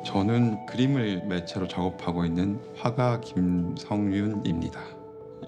저는 그림을 매체로 작업하고 있는 화가 김성윤입니다.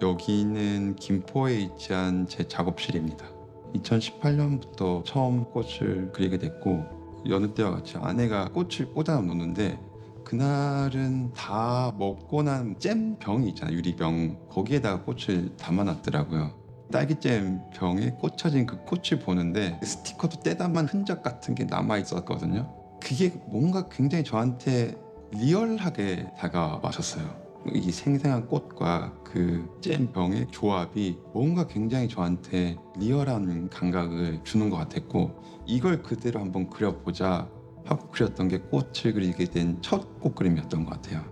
여기는 김포에 위치한 제 작업실입니다. 2018년부터 처음 꽃을 그리게 됐고 여느 때와 같이 아내가 꽃을 꽂아 놓는데 그날은 다 먹고 난 잼 병이 있잖아요. 유리병. 거기에다가 꽃을 담아놨더라고요. 딸기잼 병에 꽂혀진 그 꽃을 보는데 스티커도 떼다만 흔적 같은 게 남아 있었거든요. 그게 뭔가 굉장히 저한테 리얼하게 다가와셨어요. 이 생생한 꽃과 그 잼병의 조합이 뭔가 굉장히 저한테 리얼한 감각을 주는 것 같았고, 이걸 그대로 한번 그려보자 하고 그렸던 게 꽃을 그리게 된 첫 꽃그림이었던 것 같아요.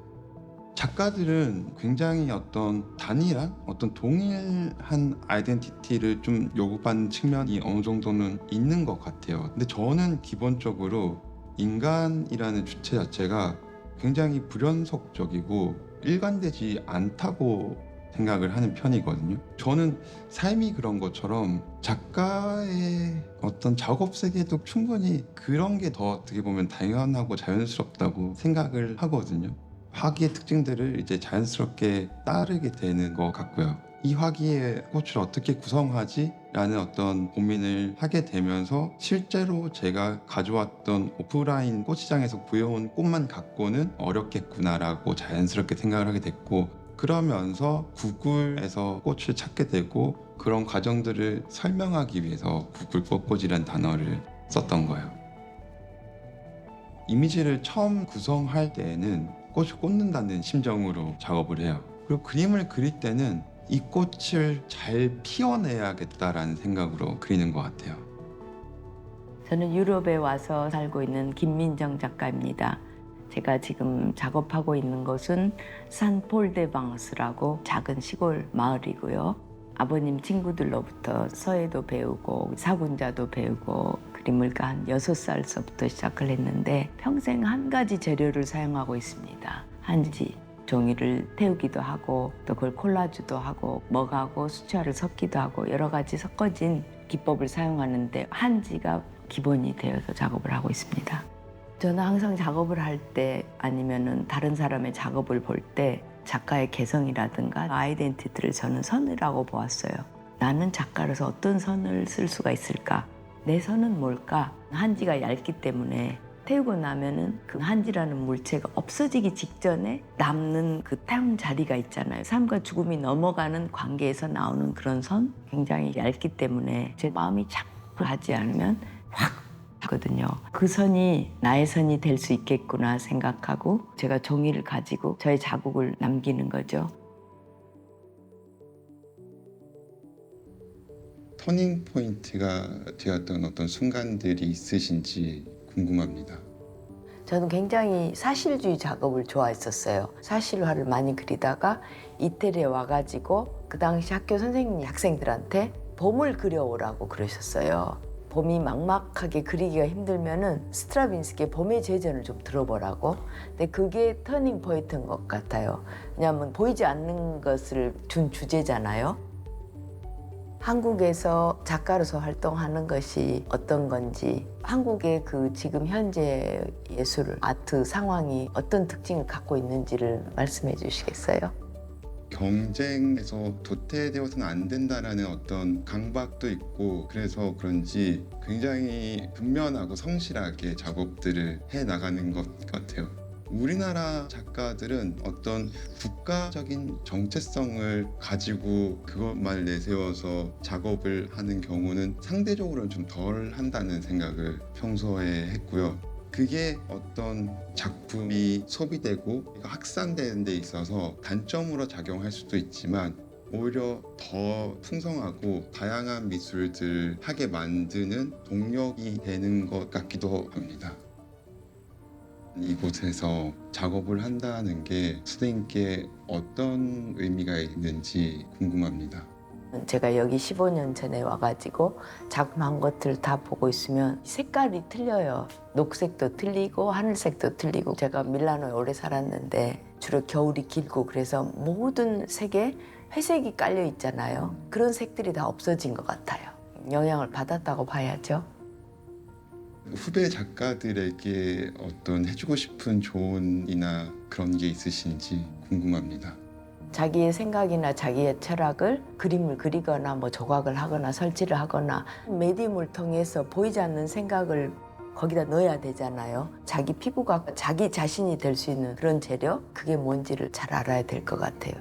작가들은 굉장히 어떤 단일한, 어떤 동일한 아이덴티티를 좀 요구받는 측면이 어느 정도는 있는 것 같아요. 근데 저는 기본적으로 인간이라는 주체 자체가 굉장히 불연속적이고 일관되지 않다고 생각을 하는 편이거든요. 저는 삶이 그런 것처럼 작가의 어떤 작업 세계도 충분히 그런 게 더 어떻게 보면 당연하고 자연스럽다고 생각을 하거든요. 화기의 특징들을 이제 자연스럽게 따르게 되는 것 같고요. 이 화기의 꽃을 어떻게 구성하지? 라는 어떤 고민을 하게 되면서 실제로 제가 가져왔던 오프라인 꽃시장에서 구해온 꽃만 갖고는 어렵겠구나라고 자연스럽게 생각을 하게 됐고, 그러면서 구글에서 꽃을 찾게 되고 그런 과정들을 설명하기 위해서 구글 꽃꽂이라는 단어를 썼던 거예요. 이미지를 처음 구성할 때에는 꽃을 꽂는다는 심정으로 작업을 해요. 그리고 그림을 그릴 때는 이 꽃을 잘 피워내야겠다라는 생각으로 그리는 것 같아요. 저는 유럽에 와서 살고 있는 김민정 작가입니다. 제가 지금 작업하고 있는 곳은 산폴데방스라고 작은 시골 마을이고요. 아버님 친구들로부터 서예도 배우고 사군자도 배우고 그림을 한 6살서부터 시작을 했는데 평생 한 가지 재료를 사용하고 있습니다. 한지. 종이를 태우기도 하고 또 그걸 콜라주도 하고 먹하고 수채화를 섞기도 하고 여러 가지 섞어진 기법을 사용하는데 한지가 기본이 되어서 작업을 하고 있습니다. 저는 항상 작업을 할 때 아니면은 다른 사람의 작업을 볼 때 작가의 개성이라든가 아이덴티티를 저는 선이라고 보았어요. 나는 작가로서 어떤 선을 쓸 수가 있을까? 내 선은 뭘까? 한지가 얇기 때문에 태우고 나면은 그 한지라는 물체가 없어지기 직전에 남는 그 탕 자리가 있잖아요. 삶과 죽음이 넘어가는 관계에서 나오는 그런 선? 굉장히 얇기 때문에 제 마음이 자꾸 가지 않으면 확 하거든요. 그 선이 나의 선이 될 수 있겠구나 생각하고 제가 종이를 가지고 저의 자국을 남기는 거죠. 터닝 포인트가 되었던 어떤 순간들이 있으신지 궁금합니다. 저는 굉장히 사실주의 작업을 좋아했었어요. 사실화를 많이 그리다가 이태리에 와가지고 그 당시 학교 선생님이 학생들한테 봄을 그려오라고 그러셨어요. 봄이 막막하게 그리기가 힘들면은 스트라빈스키의 봄의 제전을 좀 들어보라고. 근데 그게 터닝 포인트인 것 같아요. 왜냐하면 보이지 않는 것을 준 주제잖아요. 한국에서 작가로서 활동하는 것이 어떤 건지, 한국의 그 지금 현재 예술, 아트 상황이 어떤 특징을 갖고 있는지를 말씀해 주시겠어요? 경쟁에서 도태되어서는 안 된다라는 어떤 강박도 있고, 그래서 그런지 굉장히 근면하고 성실하게 작업들을 해 나가는 것 같아요. 우리나라 작가들은 어떤 국가적인 정체성을 가지고 그것만 내세워서 작업을 하는 경우는 상대적으로는 좀 덜 한다는 생각을 평소에 했고요. 그게 어떤 작품이 소비되고 확산되는 데 있어서 단점으로 작용할 수도 있지만 오히려 더 풍성하고 다양한 미술들을 하게 만드는 동력이 되는 것 같기도 합니다. 이곳에서 작업을 한다는 게 선생님께 어떤 의미가 있는지 궁금합니다. 제가 여기 15년 전에 와가지고 작품한 것들 다 보고 있으면 색깔이 틀려요. 녹색도 틀리고 하늘색도 틀리고. 제가 밀라노에 오래 살았는데 주로 겨울이 길고 그래서 모든 색에 회색이 깔려 있잖아요. 그런 색들이 다 없어진 것 같아요. 영향을 받았다고 봐야죠. 후배 작가들에게 어떤 해주고 싶은 조언이나 그런 게 있으신지 궁금합니다. 자기의 생각이나 자기의 철학을 그림을 그리거나 뭐 조각을 하거나 설치를 하거나 메디움을 통해서 보이지 않는 생각을 거기다 넣어야 되잖아요. 자기 피부가 자기 자신이 될 수 있는 그런 재료? 그게 뭔지를 잘 알아야 될 것 같아요.